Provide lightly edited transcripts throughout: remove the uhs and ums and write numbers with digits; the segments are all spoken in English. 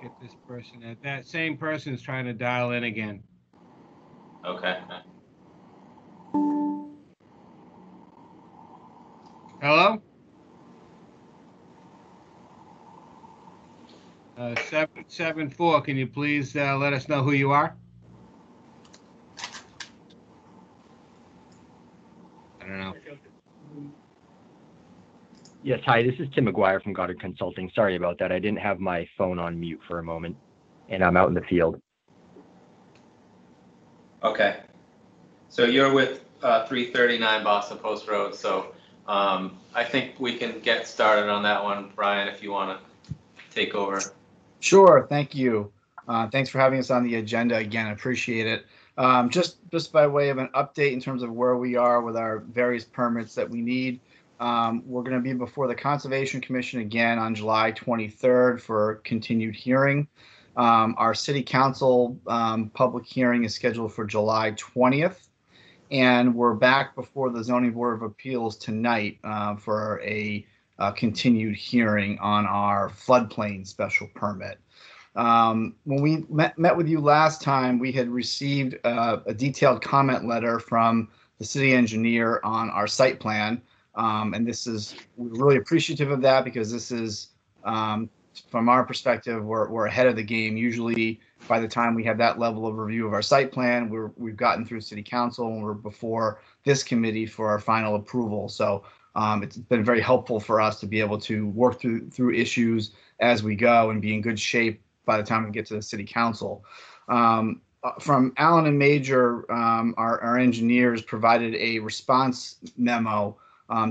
get this person. That same person is trying to dial in again. Okay. Hello? 774, can you please let us know who you are? I don't know. Yes, hi, this is Tim McGuire from Goddard Consulting. Sorry about that. I didn't have my phone on mute for a moment, and I'm out in the field. Okay. So you're with 339 Boston Post Road. So I think we can get started on that one, Brian, if you want to take over. Sure, thank you. Thanks for having us on the agenda again. I appreciate it. Just by way of an update in terms of where we are with our various permits that we need, we're going to be before the Conservation Commission again on July 23rd for continued hearing. Our City Council public hearing is scheduled for July 20th, and we're back before the Zoning Board of Appeals tonight for a continued hearing on our floodplain special permit. When we met with you last time, we had received a detailed comment letter from the city engineer on our site plan. And we're really appreciative of that, because this is, from our perspective, we're ahead of the game. Usually by the time we have that level of review of our site plan, we've gotten through city council and we're before this committee for our final approval. So it's been very helpful for us to be able to work through issues as we go and be in good shape by the time we get to the city council. From Allen and Major, our engineers provided a response memo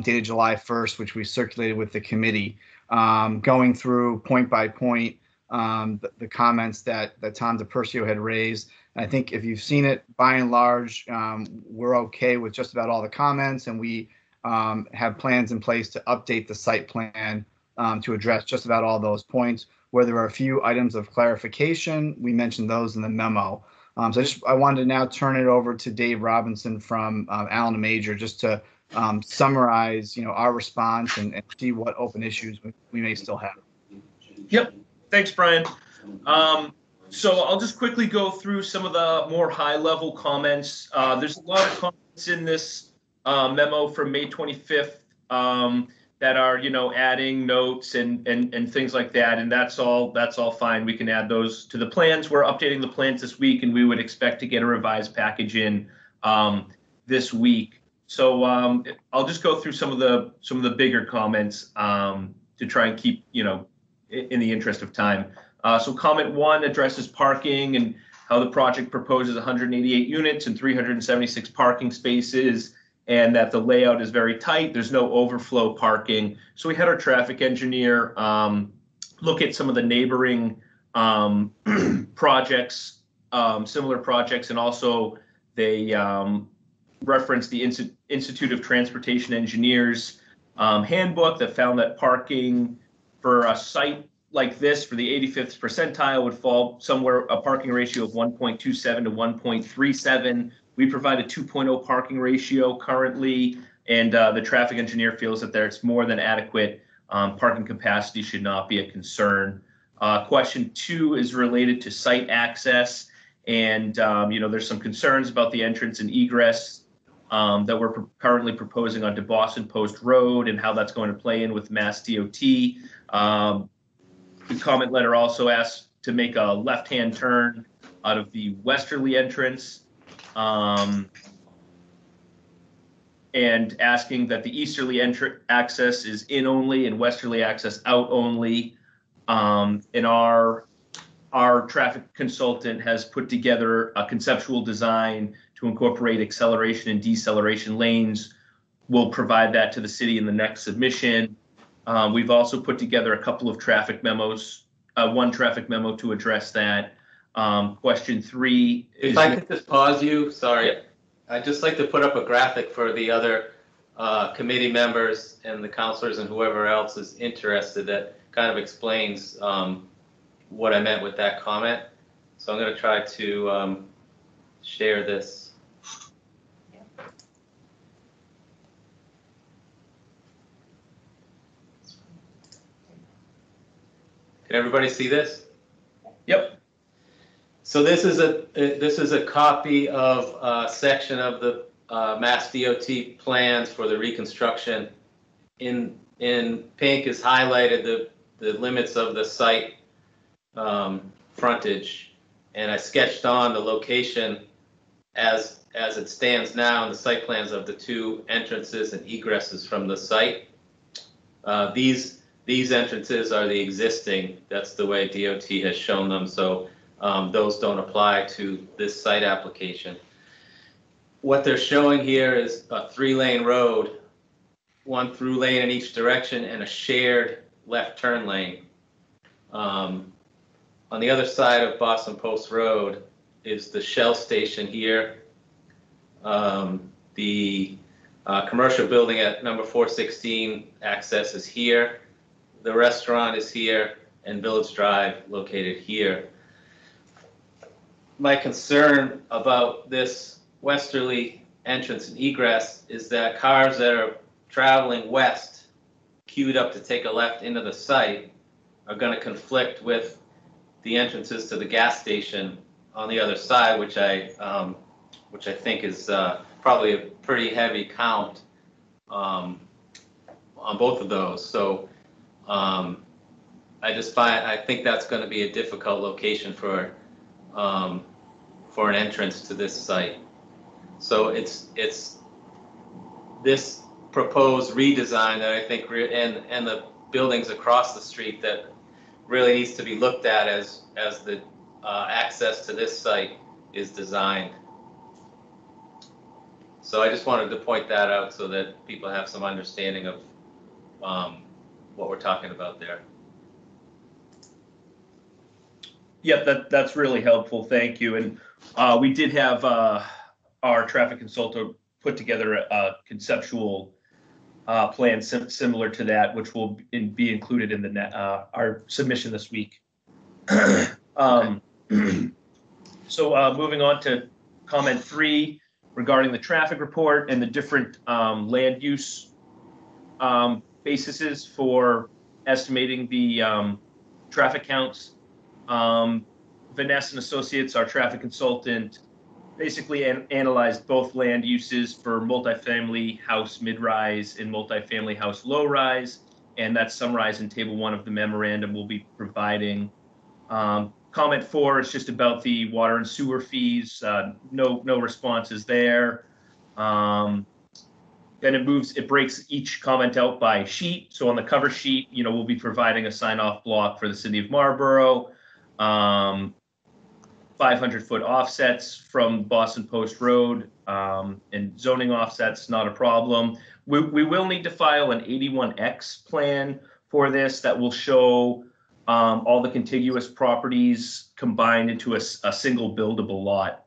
dated July 1st, which we circulated with the committee, going through point by point the comments that Tom DePercio had raised. I think if you've seen it, by and large, we're okay with just about all the comments, and we have plans in place to update the site plan to address just about all those points. Where there are a few items of clarification, we mentioned those in the memo. So I wanted to now turn it over to Dave Robinson from Allen and Major just to summarize, our response and see what open issues we may still have. Yep. Thanks, Brian. So I'll just quickly go through some of the more high-level comments. There's a lot of comments in this memo from May 25th that are, adding notes and things like that, and that's all fine. We can add those to the plans. We're updating the plans this week, and we would expect to get a revised package in this week. So I'll just go through some of the bigger comments to try and keep, in the interest of time. So comment 1 addresses parking and how the project proposes 188 units and 376 parking spaces, and that the layout is very tight. There's no overflow parking. So we had our traffic engineer look at some of the neighboring projects, similar projects, and also they referenced the Institute of Transportation Engineers handbook that found that parking for a site like this for the 85th percentile would fall somewhere a parking ratio of 1.27 to 1.37. We provide a 2.0 parking ratio currently, and the traffic engineer feels that it's more than adequate. Parking capacity should not be a concern. Question 2 is related to site access, and there's some concerns about the entrance and egress that we're currently proposing onto Boston Post Road and how that's going to play in with Mass DOT. The comment letter also asks to make a left-hand turn out of the westerly entrance, and asking that the easterly access is in only and westerly access out only. And our traffic consultant has put together a conceptual design to incorporate acceleration and deceleration lanes. We'll provide that to the city in the next submission. We've also put together a couple of traffic memos, one traffic memo to address that. Question 3 is— If I could just pause you, sorry. I'd just like to put up a graphic for the other committee members and the counselors and whoever else is interested that kind of explains what I meant with that comment. So I'm going to try to share this. Can everybody see this? So this is a copy of a section of the Mass DOT plans for the reconstruction. In pink is highlighted the limits of the site frontage, and I sketched on the location as it stands now in the site plans of the two entrances and egresses from the site. These entrances are the existing. That's the way DOT has shown them. So those don't apply to this site application. What they're showing here is a 3-lane road, 1 through lane in each direction, and a shared left turn lane. On the other side of Boston Post Road is the Shell station here. The commercial building at number 416 access is here. The restaurant is here, and Village Drive located here. My concern about this westerly entrance and egress is that cars that are traveling west, queued up to take a left into the site, are going to conflict with the entrances to the gas station on the other side, which I think is probably a pretty heavy count on both of those. So I think that's going to be a difficult location for an entrance to this site. So it's this proposed redesign that I think and the buildings across the street that really needs to be looked at as the access to this site is designed. So I just wanted to point that out so that people have some understanding of what we're talking about there. Yep, that's really helpful. Thank you. And we did have our traffic consultant put together a conceptual plan similar to that, which will be included in our submission this week. So moving on to comment 3 regarding the traffic report and the different land use bases for estimating the traffic counts. Vanessa and Associates, our traffic consultant, basically analyzed both land uses for multifamily house mid-rise and multifamily house low-rise, and that's summarized in Table 1 of the memorandum we'll be providing. Comment 4 is just about the water and sewer fees. No responses there. Then it breaks each comment out by sheet. So on the cover sheet, we'll be providing a sign-off block for the city of Marlborough. 500-foot offsets from Boston Post Road, and zoning offsets, not a problem. We will need to file an 81X plan for this that will show all the contiguous properties combined into a single buildable lot.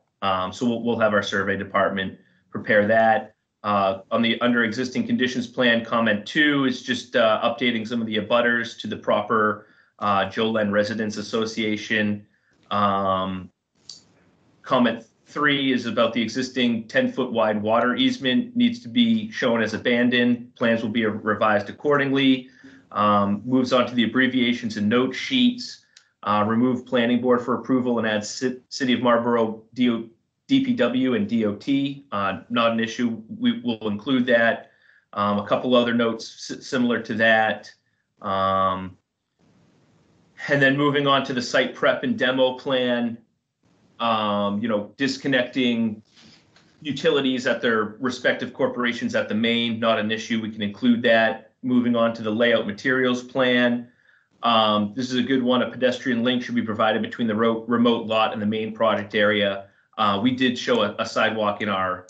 So we'll have our survey department prepare that. On the under existing conditions plan, comment 2 is just updating some of the abutters to the proper Jolen Residents Association. Comment 3 is about the existing 10-foot wide water easement needs to be shown as abandoned. Plans will be revised accordingly. Moves on to the abbreviations and note sheets. Remove planning board for approval and add City of Marlborough DPW and DOT. Not an issue. We will include that. A couple other notes similar to that. And then moving on to the site prep and demo plan. Disconnecting utilities at their respective corporations at the main, not an issue. We can include that. Moving on to the layout materials plan. This is a good one. A pedestrian link should be provided between the remote lot and the main project area. We did show a sidewalk in our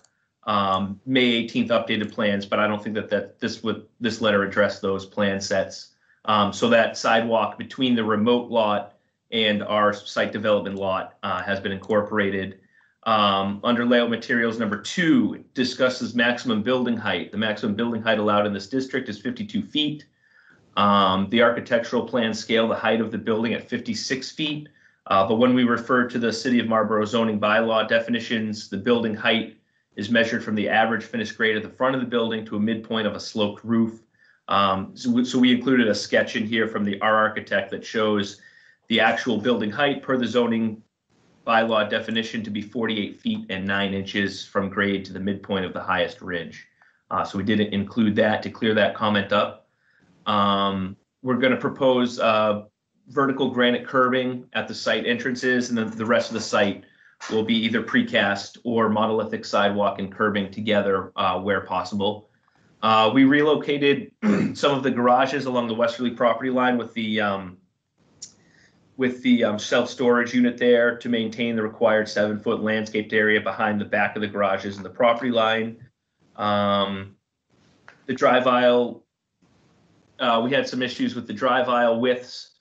May 18th updated plans, but I don't think that this letter addressed those plan sets. So that sidewalk between the remote lot and our site development lot has been incorporated. Under layout materials, number 2 discusses maximum building height. The maximum building height allowed in this district is 52 feet. The architectural plans scale the height of the building at 56 feet. But when we refer to the City of Marlborough zoning bylaw definitions, the building height is measured from the average finished grade at the front of the building to a midpoint of a sloped roof. So we included a sketch in here from our architect that shows the actual building height per the zoning bylaw definition to be 48 feet and 9 inches from grade to the midpoint of the highest ridge. So we didn't include that to clear that comment up. We're going to propose vertical granite curbing at the site entrances, and then the rest of the site will be either precast or monolithic sidewalk and curbing together where possible. We relocated some of the garages along the westerly property line with the self-storage unit there to maintain the required 7-foot landscaped area behind the back of the garages and the property line. The drive aisle, we had some issues with the drive aisle widths.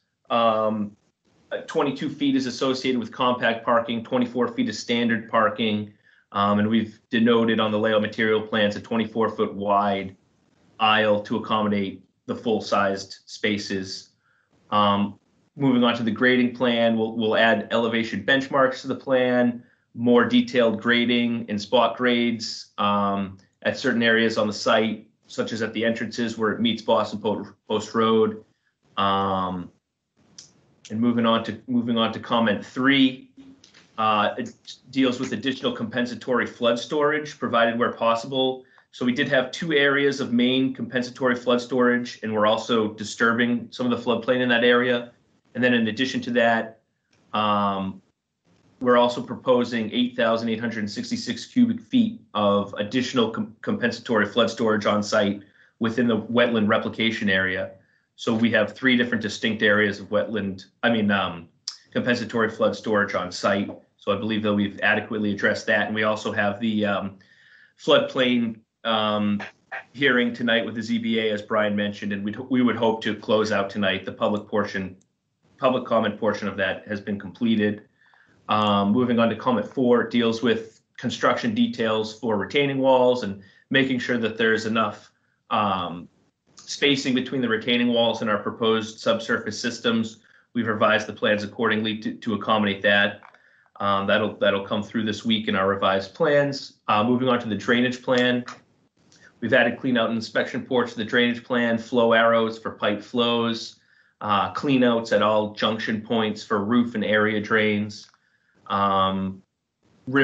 22 feet is associated with compact parking, 24 feet is standard parking, and we've denoted on the layout material plans a 24-foot wide aisle to accommodate the full-sized spaces. Moving on to the grading plan, we'll add elevation benchmarks to the plan, more detailed grading and spot grades at certain areas on the site, such as at the entrances where it meets Boston Post Road. And moving on to comment 3, it deals with additional compensatory flood storage provided where possible. So we did have 2 areas of main compensatory flood storage, and we're also disturbing some of the floodplain in that area. And then in addition to that, we're also proposing 8,866 cubic feet of additional compensatory flood storage on site within the wetland replication area. So we have 3 different distinct areas of compensatory flood storage on site. So I believe that we've adequately addressed that. And we also have the floodplain hearing tonight with the ZBA, as Brian mentioned, and we would hope to close out tonight. The public comment portion of that has been completed. Moving on to comment 4, it deals with construction details for retaining walls and making sure that there's enough spacing between the retaining walls and our proposed subsurface systems. We've revised the plans accordingly to accommodate that. That'll come through this week in our revised plans. Moving on to the drainage plan, we've added clean out and inspection ports to the drainage plan, flow arrows for pipe flows, clean outs at all junction points for roof and area drains, rim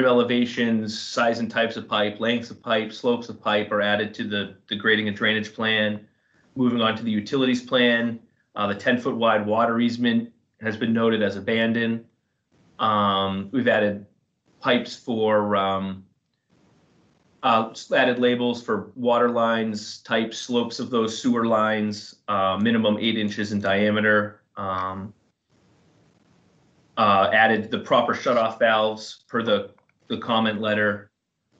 elevations, size and types of pipe, lengths of pipe, slopes of pipe are added to the grading and drainage plan. Moving on to the utilities plan, the 10-foot wide water easement has been noted as abandoned. We've added pipes for added labels for water lines, types, slopes of those sewer lines, minimum 8 inches in diameter. Added the proper shutoff valves per the comment letter.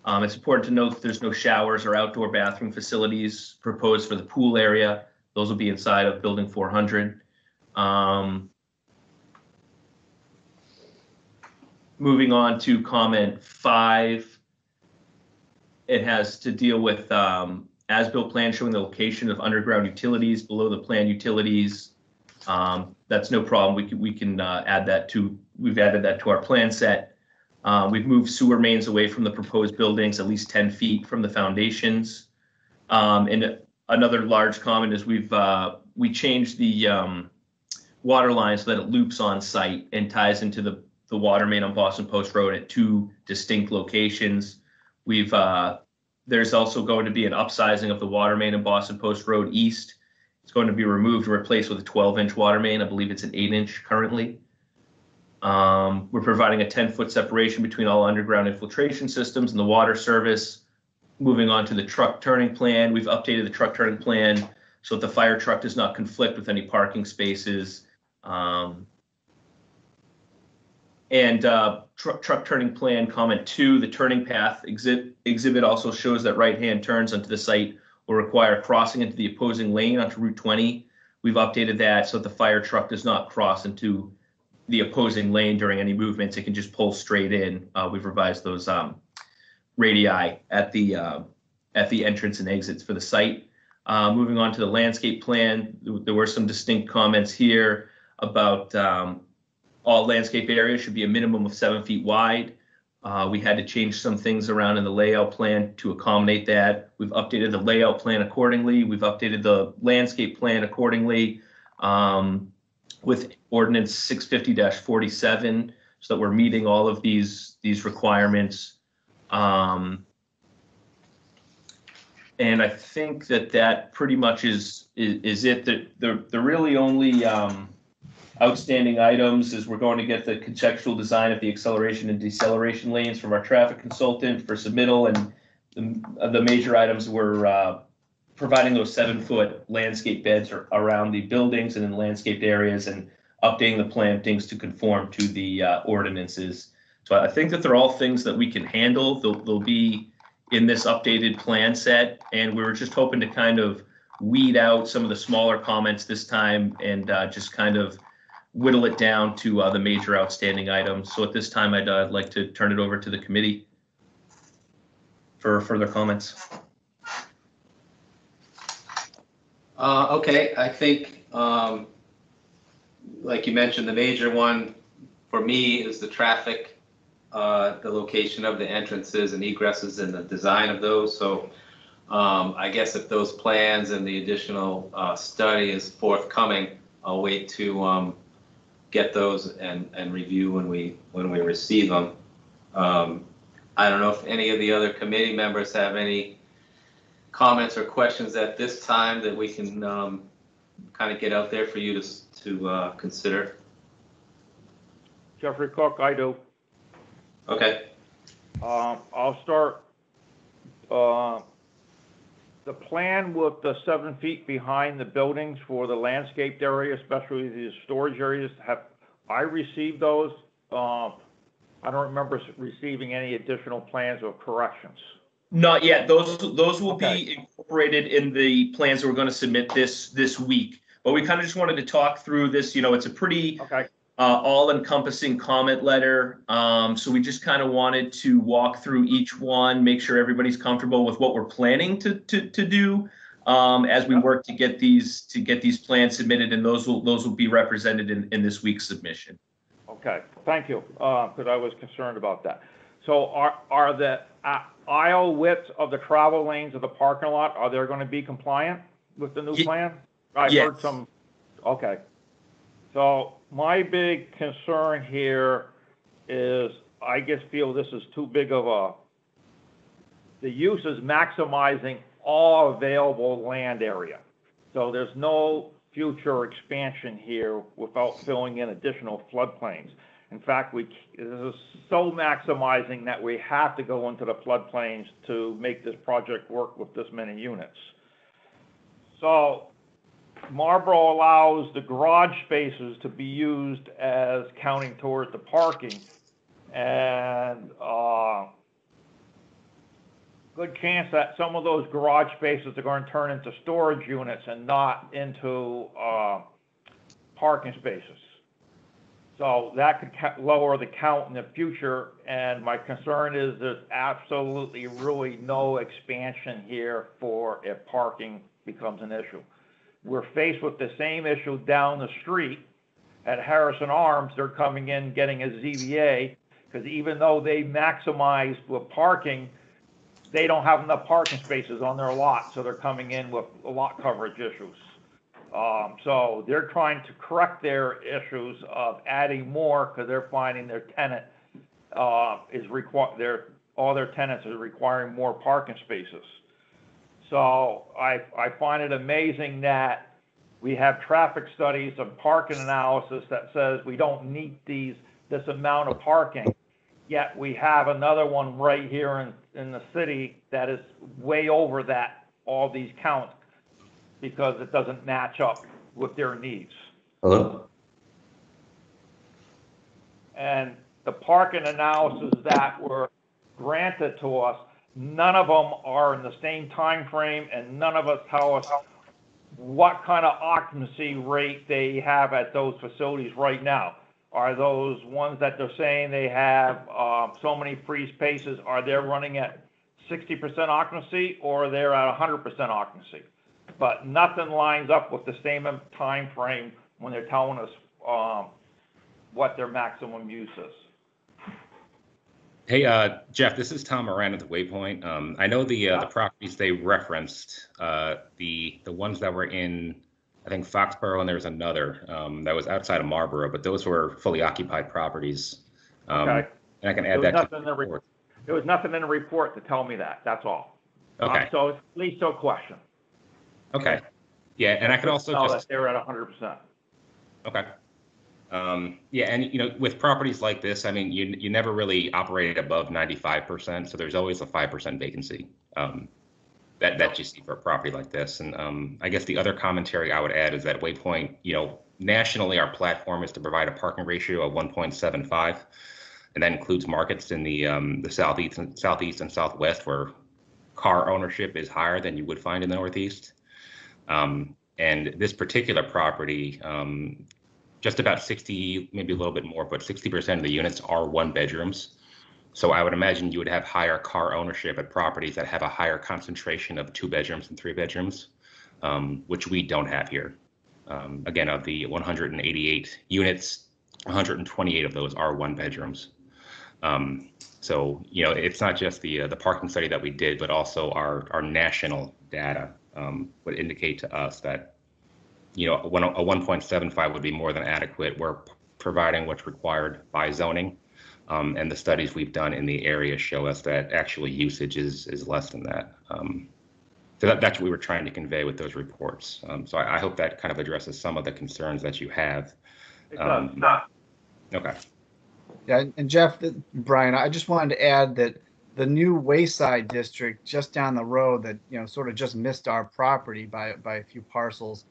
It's important to note that there's no showers or outdoor bathroom facilities proposed for the pool area. Those will be inside of building 400. Moving on to comment 5, it has to deal with as-built plan showing the location of underground utilities below the planned utilities. That's no problem. We can add that to. We've added that to our plan set. We've moved sewer mains away from the proposed buildings at least 10 feet from the foundations. And another large comment is we changed the water line so that it loops on site and ties into the water main on Boston Post Road at 2 distinct locations. There's also going to be an upsizing of the water main in Boston Post Road East. It's going to be removed and replaced with a 12-inch water main. I believe it's an 8-inch currently. We're providing a 10-foot separation between all underground infiltration systems and the water service. Moving on to the truck turning plan, we've updated the truck turning plan so that the fire truck does not conflict with any parking spaces. Truck turning plan comment 2, the turning path exhibit also shows that right-hand turns onto the site will require crossing into the opposing lane onto Route 20. We've updated that so that the fire truck does not cross into the opposing lane during any movements. It can just pull straight in. We've revised those radii at the entrance and exits for the site. Moving on to the landscape plan, there were some distinct comments here about all landscape areas should be a minimum of 7 feet wide. We had to change some things around in the layout plan to accommodate that. We've updated the layout plan accordingly. We've updated the landscape plan accordingly with ordinance 650-47 so that we're meeting all of these requirements. And I think that pretty much is it. The really only outstanding items is we're going to get the contextual design of the acceleration and deceleration lanes from our traffic consultant for submittal, and the major items were providing those 7-foot landscape beds around the buildings and in landscaped areas, and updating the plantings to conform to the ordinances. So I think that they're all things that we can handle. They'll be in this updated plan set, and we were just hoping to kind of weed out some of the smaller comments this time and just kind of whittle it down to the major outstanding items. So at this time, I'd like to turn it over to the committee for further comments. Okay, I think, like you mentioned, the major one for me is the traffic, the location of the entrances and egresses and the design of those. So I guess if those plans and the additional study is forthcoming, I'll wait to get those and review when we receive them. I don't know if any of the other committee members have any comments or questions at this time that we can kind of get out there for you to consider. Jeffrey Cook, I do. Okay. I'll start. The plan with the 7 feet behind the buildings for the landscaped area, especially the storage areas, have I received those? I don't remember receiving any additional plans or corrections. Not yet. Those will Okay. be incorporated in the plans that we're going to submit this week. But we kind of just wanted to talk through this. You know, it's a pretty Okay. all-encompassing comment letter. So we just kind of wanted to walk through each one, make sure everybody's comfortable with what we're planning to do as we work to get these plans submitted, and those will be represented in this week's submission. Okay. Thank you. Because I was concerned about that. So are the aisle widths of the travel lanes of the parking lot, are they going to be compliant with the new plan? I yes. heard some. Okay. So my big concern here is I just feel this is too big of the use is maximizing all available land area. So there's no future expansion here without filling in additional floodplains. In fact, this is so maximizing that we have to go into the floodplains to make this project work with this many units. So Marlborough allows the garage spaces to be used as counting towards the parking, and good chance that some of those garage spaces are going to turn into storage units and not into parking spaces. So that could lower the count in the future, and my concern is there's absolutely really no expansion here for if parking becomes an issue. We're faced with the same issue down the street at Harrison Arms. They're coming in getting a ZBA because even though they maximize with parking, they don't have enough parking spaces on their lot, so they're coming in with lot coverage issues. So they're trying to correct their issues of adding more because they're finding their tenant all their tenants are requiring more parking spaces. So I find it amazing that we have traffic studies and parking analysis that says we don't need this amount of parking, yet we have another one right here in the city that is way over all these counts because it doesn't match up with their needs. Hello? And the parking analysis that were granted to us, none of them are in the same time frame, and none of us tell us what kind of occupancy rate they have at those facilities right now. Are those ones that they're saying they have so many free spaces, are they running at 60% occupancy or they're at 100% occupancy? But nothing lines up with the same time frame when they're telling us what their maximum use is. Hey, Jeff, this is Tom Moran at the Waypoint. I know the properties they referenced, the ones that were in, I think, Foxborough, and there was another that was outside of Marlborough, but those were fully occupied properties. Okay. And I can There add was that to nothing in the the report. There was nothing in the report to tell me that, that's all. Okay, So it's at least a question. okay. Yeah, and I could also Know just, that they're at 100%. okay. Yeah, and with properties like this, I mean, you never really operate above 95%, so there's always a 5% vacancy that you see for a property like this. And I guess the other commentary I would add is that Waypoint, nationally, our platform is to provide a parking ratio of 1.75, and that includes markets in the southeast and southwest where car ownership is higher than you would find in the Northeast. And this particular property, just about 60, maybe a little bit more, but 60% of the units are one bedrooms. So I would imagine you would have higher car ownership at properties that have a higher concentration of 2 bedrooms and 3 bedrooms, which we don't have here. Again, of the 188 units, 128 of those are 1 bedrooms. So, it's not just the parking study that we did, but also our national data would indicate to us that, a 1.75 would be more than adequate. We're providing what's required by zoning. And the studies we've done in the area show us that actually usage is less than that. So that's what we were trying to convey with those reports. So I hope that kind of addresses some of the concerns that you have. It does. Okay. Yeah, and Jeff, Brian, I just wanted to add that the new Wayside district just down the road that, sort of just missed our property by a few parcels,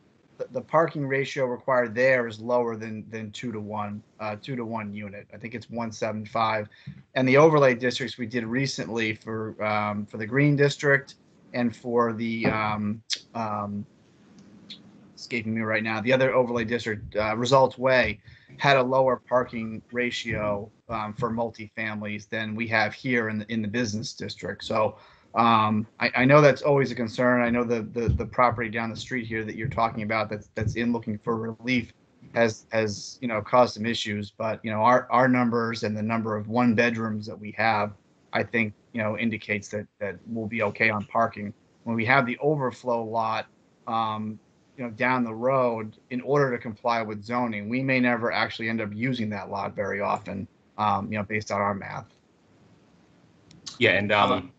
the parking ratio required there is lower than 2 to 1, 2 to 1 unit. I think it's 1.75. And the overlay districts we did recently for the Green District and for the escaping me right now, the other overlay district, Results Way, had a lower parking ratio for multifamilies than we have here in the business district. So I know that's always a concern. I know the property down the street here that you're talking about that's in looking for relief has caused some issues. But our numbers and the number of 1 bedrooms that we have, I think indicates that we'll be okay on parking. When we have the overflow lot, down the road, in order to comply with zoning, we may never actually end up using that lot very often, based on our math. Yeah, and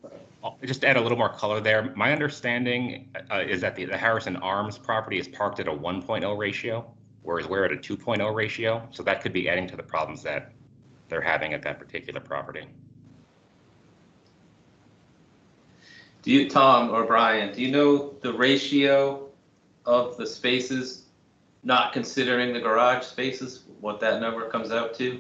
just to add a little more color there, my understanding is that the Harrison Arms property is parked at a 1.0 ratio, whereas we're at a 2.0 ratio. So that could be adding to the problems that they're having at that particular property. Do you, Tom or Brian, do you know the ratio of the spaces, not considering the garage spaces, what that number comes out to?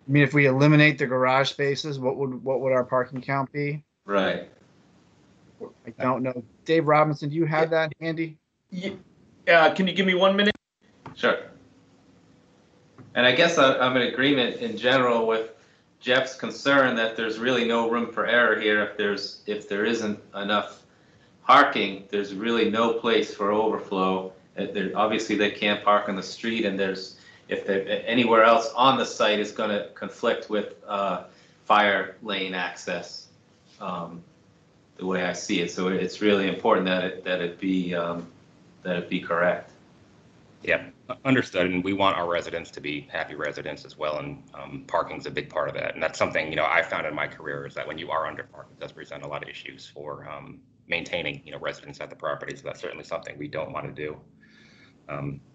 I mean, if we eliminate the garage spaces, what would our parking count be? Right. I don't know. Dave Robinson, do you have that handy? Yeah. Can you give me 1 minute? Sure. And I guess I'm in agreement in general with Jeff's concern that there's really no room for error here. If there isn't enough parking, there's really no place for overflow. Obviously, they can't park on the street, and if anywhere else on the site is going to conflict with fire lane access, the way I see it. So it's really important that it be correct. Yeah, understood. And we want our residents to be happy residents as well. And parking's a big part of that. And that's something, I found in my career is that when you are underparked, it does present a lot of issues for maintaining, residents at the property. So that's certainly something we don't want to do.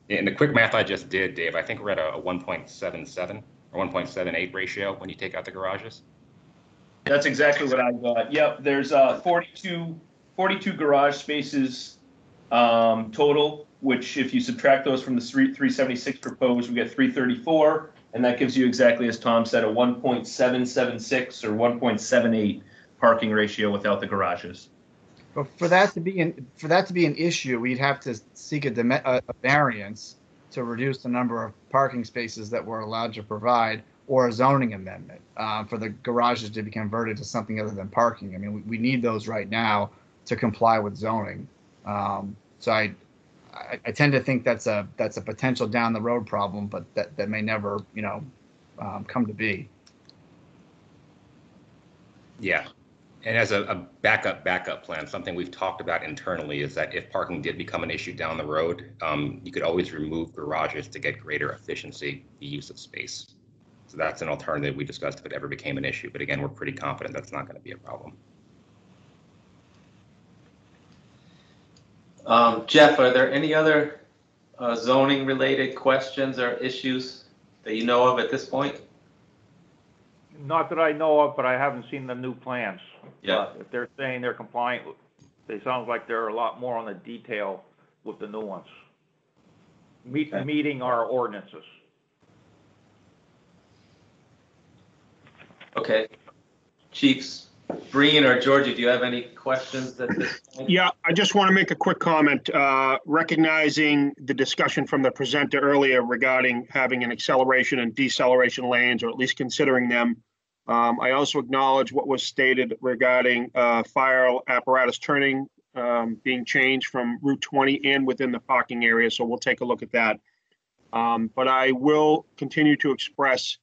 In the quick math I just did, Dave, I think we're at a 1.77 or 1.78 ratio when you take out the garages. That's exactly what I got. Yep, there's 42 garage spaces total, which if you subtract those from the 376 proposed, we get 334, and that gives you exactly, as Tom said, a 1.776 or 1.78 parking ratio without the garages. But for that to be an issue, we'd have to seek a variance to reduce the number of parking spaces that we're allowed to provide, or a zoning amendment for the garages to be converted to something other than parking. I mean, we need those right now to comply with zoning. So I tend to think that's a potential down the road problem, but that may never come to be. Yeah. And as a backup plan, something we've talked about internally is that if parking did become an issue down the road, you could always remove garages to get greater efficiency, the use of space. So that's an alternative we discussed if it ever became an issue. But again, we're pretty confident that's not going to be a problem. Jeff, are there any other zoning related questions or issues that you know of at this point? Not that I know of, but I haven't seen the new plans. Yeah. If they're saying they're compliant, they sound like they're a lot more on the detail with the new ones. Okay. Meeting our ordinances. Okay. Chiefs Breen or Georgie, do you have any questions at this point? Yeah, I just want to make a quick comment, recognizing the discussion from the presenter earlier regarding having an acceleration and deceleration lanes, or at least considering them. I also acknowledge what was stated regarding fire apparatus turning being changed from Route 20 and within the parking area, so we'll take a look at that. But I will continue to express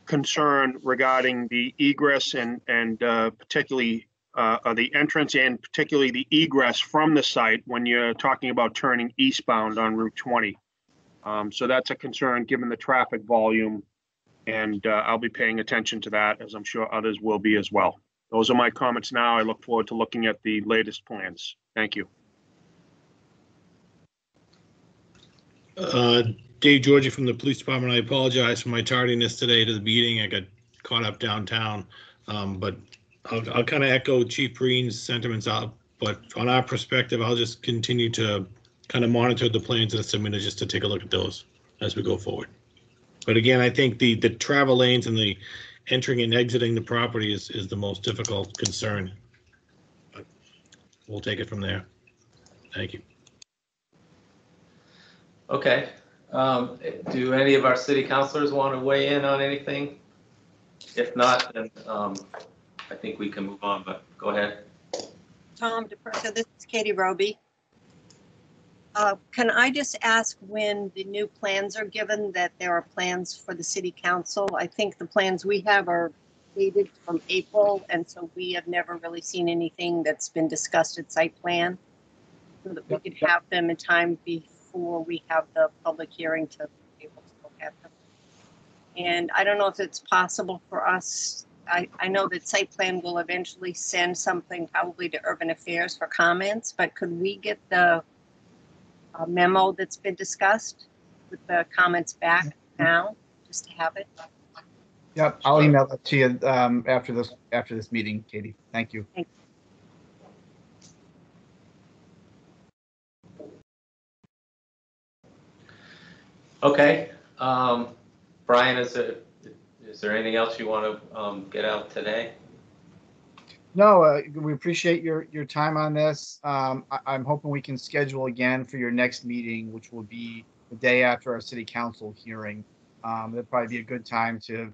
concern regarding the egress and particularly the entrance and particularly the egress from the site when you're talking about turning eastbound on Route 20. So that's a concern given the traffic volume, and I'll be paying attention to that, as I'm sure others will be as well. Those are my comments now. I look forward to looking at the latest plans. Thank you. Dave Georgie from the police department. I apologize for my tardiness today to the meeting. I got caught up downtown, but I'll kind of echo Chief Breen's sentiments out. But on our perspective, I'll just continue to kind of monitor the plans that are submitted just to take a look at those as we go forward. But again, I think the travel lanes and the entering and exiting the property is the most difficult concern. But we'll take it from there. Thank you. Okay. Do any of our city councilors want to weigh in on anything? If not, then I think we can move on, but go ahead. Tom DePersa, this is Katie Roby. Can I just ask when the new plans are given, that there are plans for the city council? I think the plans we have are dated from April, and so we have never really seen anything that's been discussed at site plan, so that we could have them in time before we have the public hearing to be able to look at them. And I don't know if it's possible for us. I know that site plan will eventually send something probably to Urban Affairs for comments, but could we get the memo that's been discussed with the comments back now, just to have it? Yep, I'll email that to you after this meeting, Katie. Thank you. Thank you. Okay. Brian, is there anything else you want to get out today? No, we appreciate your time on this. I'm hoping we can schedule again for your next meeting, which will be the day after our city council hearing. That'll probably be a good time to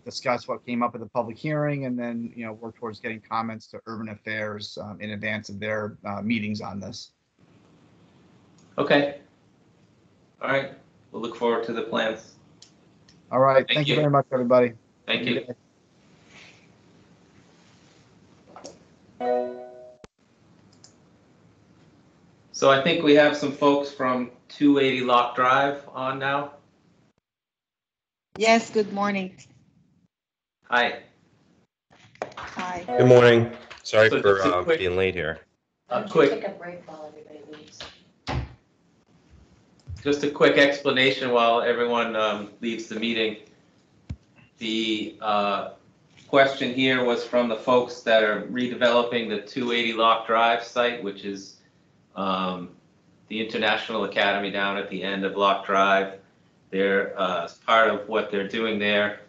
discuss what came up at the public hearing, and then work towards getting comments to Urban Affairs in advance of their meetings on this. Okay. All right. We'll look forward to the plans. All right. Thank Thank you you very much, everybody. Thank you. So I think we have some folks from 280 Lock Drive on now. Yes, good morning. Hi. Hi. Good morning. Sorry So for just a quick- being late here. Take a break while everybody leaves. Just a quick explanation while everyone leaves the meeting. The question here was from the folks that are redeveloping the 280 Lock Drive site, which is the International Academy down at the end of Lock Drive. They're as part of what they're doing there,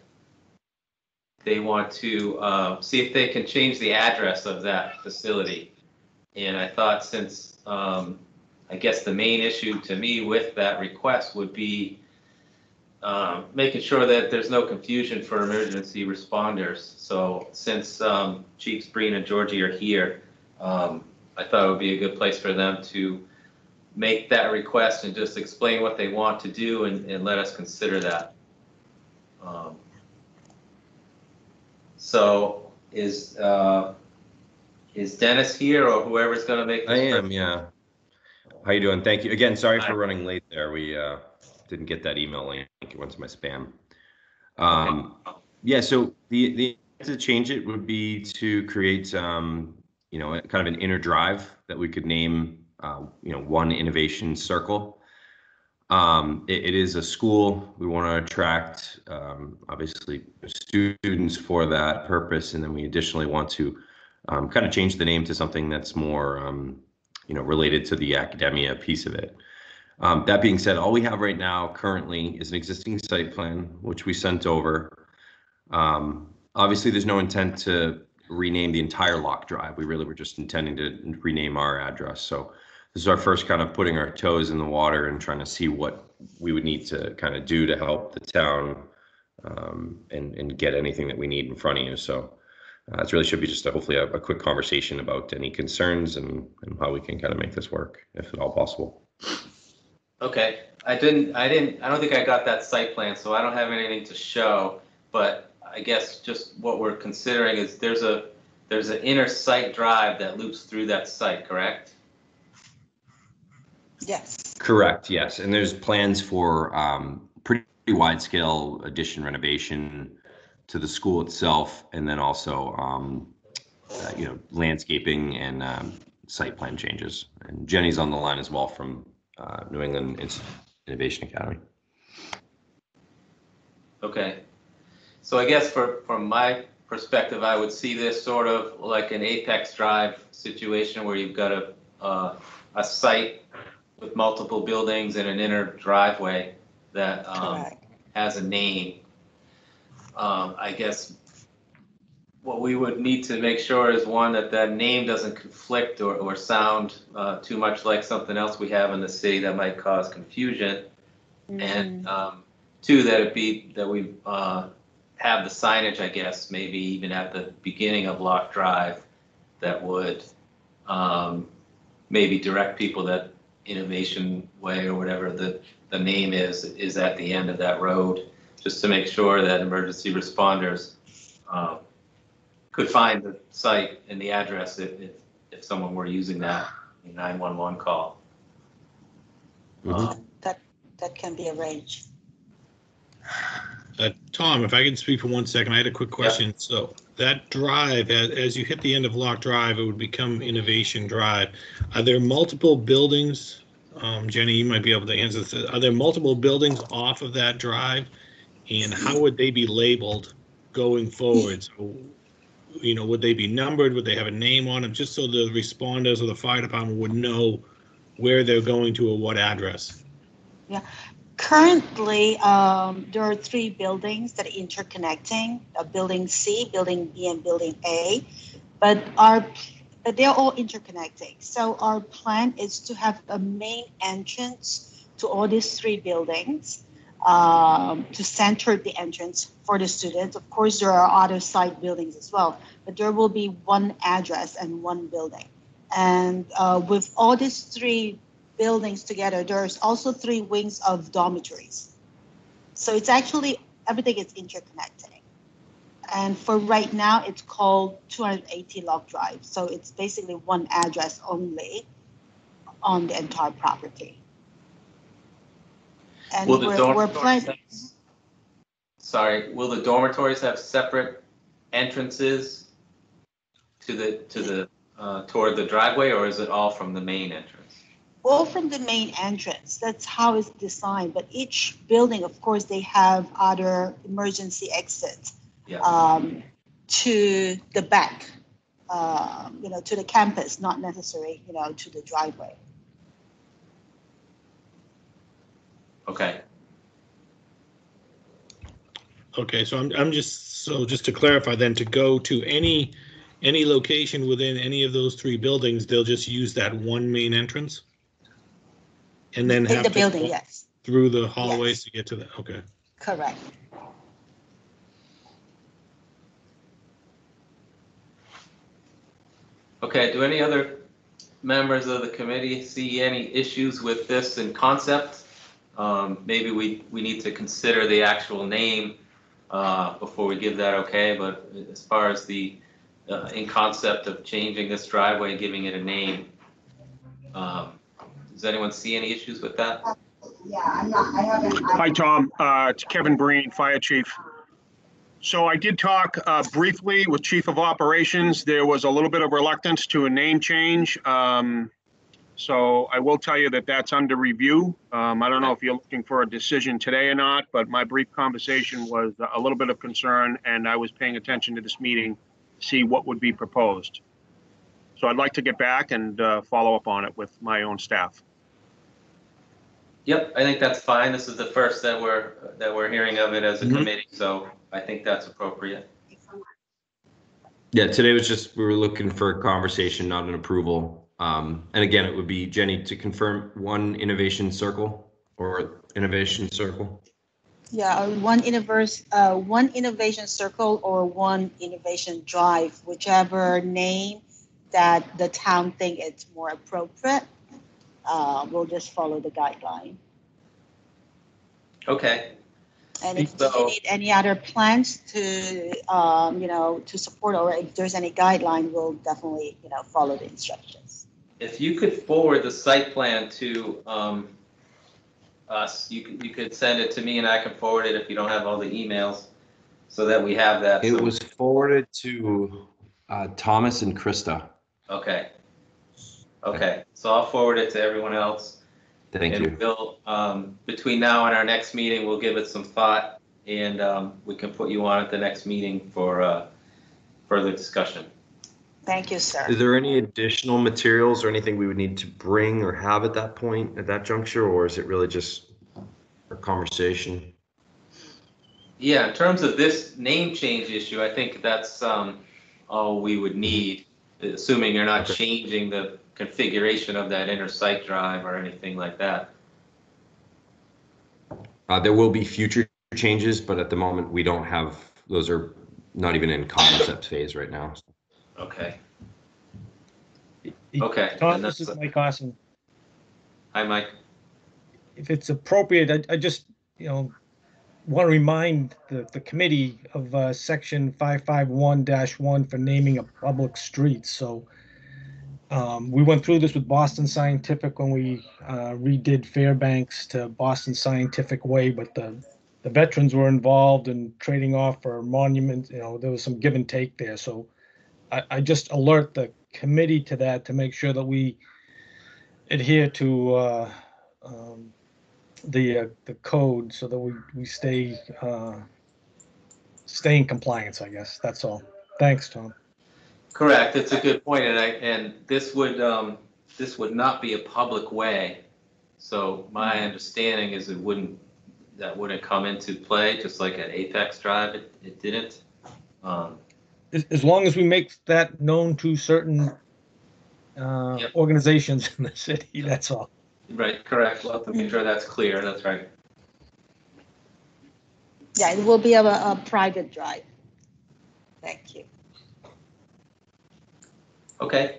they want to see if they can change the address of that facility. And I thought, since I guess the main issue to me with that request would be making sure that there's no confusion for emergency responders. So since Chiefs Breen and Georgie are here, I thought it would be a good place for them to make that request and just explain what they want to do, and let us consider that. So is Dennis here or whoever's going to make this? I am, yeah. How you doing? Thank you. Again, sorry for running late there. We didn't get that email link. It went to my spam. Yeah, so the to change it would be to create, you know, kind of an inner drive that we could name, you know, One Innovation Circle. It is a school. We want to attract, obviously, students for that purpose, and then we additionally want to kind of change the name to something that's more, you know, related to the academia piece of it. That being said, all we have right now currently is an existing site plan, which we sent over. Obviously, there's no intent to rename the entire Lock Drive. We really were just intending to rename our address. So this is our first kind of putting our toes in the water and trying to see what we would need to kind of do to help the town and get anything that we need in front of you. So it really should be just hopefully a quick conversation about any concerns and how we can kind of make this work, if at all possible. Okay, I don't think I got that site plan, so I don't have anything to show, but I guess just what we're considering is there's an inner site drive that loops through that site, correct? Yes. Correct, yes. And there's plans for pretty wide scale addition renovation to the school itself, and then also you know, landscaping and site plan changes. And Jenny's on the line as well from New England Innovation Academy. Okay. So I guess from my perspective, I would see this sort of like an Apex Drive situation where you've got a site with multiple buildings and an inner driveway that has a name. I guess what we would need to make sure is, one, that name doesn't conflict or sound too much like something else we have in the city that might cause confusion. And two, that we have the signage, I guess, maybe even at the beginning of Lock Drive that would maybe direct people that Innovation Way or whatever the name is at the end of that road, just to make sure that emergency responders could find the site and the address if someone were using that 911 call. That can be arranged. Tom, if I can speak for 1 second, I had a quick question. Yep. So that drive, as you hit the end of Lock Drive, it would become Innovation Drive. Are there multiple buildings? Jenny, you might be able to answer this. Are there multiple buildings off of that drive? And how would they be labeled going forward? So, you know, would they be numbered? Would they have a name on them? Just so the responders or the fire department would know where they're going to or what address. Yeah. Currently, there are 3 buildings that are interconnecting, Building C, Building B, and Building A, but they're all interconnecting. So our plan is to have a main entrance to all these 3 buildings, to center the entrance for the students. Of course, there are other side buildings as well, but there will be one address and one building. And with all these 3 buildings together, there's also 3 wings of dormitories. So it's actually, everything is interconnecting. And for right now, it's called 280 Lock Drive. So it's basically one address only on the entire property. And will the dormitories have separate entrances to the toward the driveway, or is it all from the main entrance? All from the main entrance. That's how it's designed. But each building, of course, they have other emergency exits to the back, you know, to the campus, not necessarily, you know, to the driveway. Okay. Okay, so I'm just to clarify then, to go to any location within any of those 3 buildings, they'll just use that one main entrance? And then have the to building, go yes. through the hallways to get to the, okay. Correct. Okay, do any other members of the committee see any issues with this in concept? Maybe we need to consider the actual name before we give that okay, but as far as the in concept of changing this driveway and giving it a name. Does anyone see any issues with that? Hi, Tom. It's Kevin Breen, Fire Chief. So I did talk briefly with Chief of Operations. There was a little bit of reluctance to a name change. So I will tell you that that's under review. I don't know if you're looking for a decision today or not, but my brief conversation was a little bit of concern, and I was paying attention to this meeting to see what would be proposed. So I'd like to get back and follow up on it with my own staff. Yep, I think that's fine. This is the first that we're hearing of it as a committee, so I think that's appropriate. Yeah, today was just, we were looking for a conversation, not an approval. And again, it would be, Jenny, to confirm one innovation circle or innovation circle. Yeah, one innovation circle or one innovation drive, whichever name that the town think it's more appropriate. We'll just follow the guideline. Okay. And if you need any other plans to, to support, or if there's any guideline, we'll definitely, follow the instructions. If you could forward the site plan to us, you could send it to me and I can forward it if you don't have all the emails, so that we have that. It was forwarded to Thomas and Krista. Okay. Okay, so I'll forward it to everyone else. Thank you. And we'll, between now and our next meeting, we'll give it some thought, and we can put you on at the next meeting for further discussion. Thank you, sir. Is there any additional materials or anything we would need to bring or have at that point, at that juncture, or is it really just a conversation? Yeah, in terms of this name change issue, I think that's all we would need, assuming you're not changing the configuration of that inner site drive or anything like that. There will be future changes, but at the moment we don't have, those are not even in concept phase right now. Okay. Okay. Tom, this is Mike Carson. Hi, Mike. If it's appropriate, I just, want to remind the committee of section 551-1 for naming of public streets. So we went through this with Boston Scientific when we redid Fairbanks to Boston Scientific Way, but the veterans were involved in trading off for monuments. There was some give and take there. So I just alert the committee to that, to make sure that we adhere to the code, so that we stay in compliance, I guess. That's all. Thanks, Tom. Correct. It's a good point, and this would not be a public way. So my understanding is that wouldn't come into play, just like at Apex Drive, it didn't. As long as we make that known to certain organizations in the city, that's all. Right, correct. We'll have to make sure that's clear. That's right. Yeah, it will be a private drive. Thank you. Okay.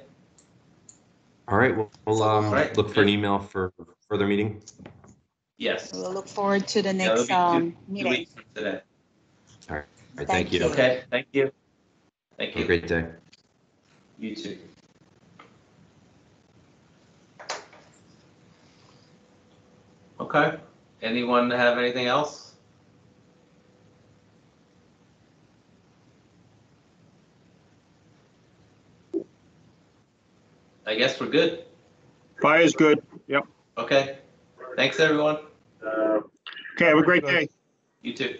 All right. We'll look for an email for further meeting. Yes. We'll look forward to the next meeting. 2 weeks from today. All right. Thank you. Okay. Thank you. Thank you. Have a great day. You too. Okay. Anyone have anything else? I guess we're good. Fire's good. Yep. Okay. Thanks, everyone. Okay, have a great day. You too.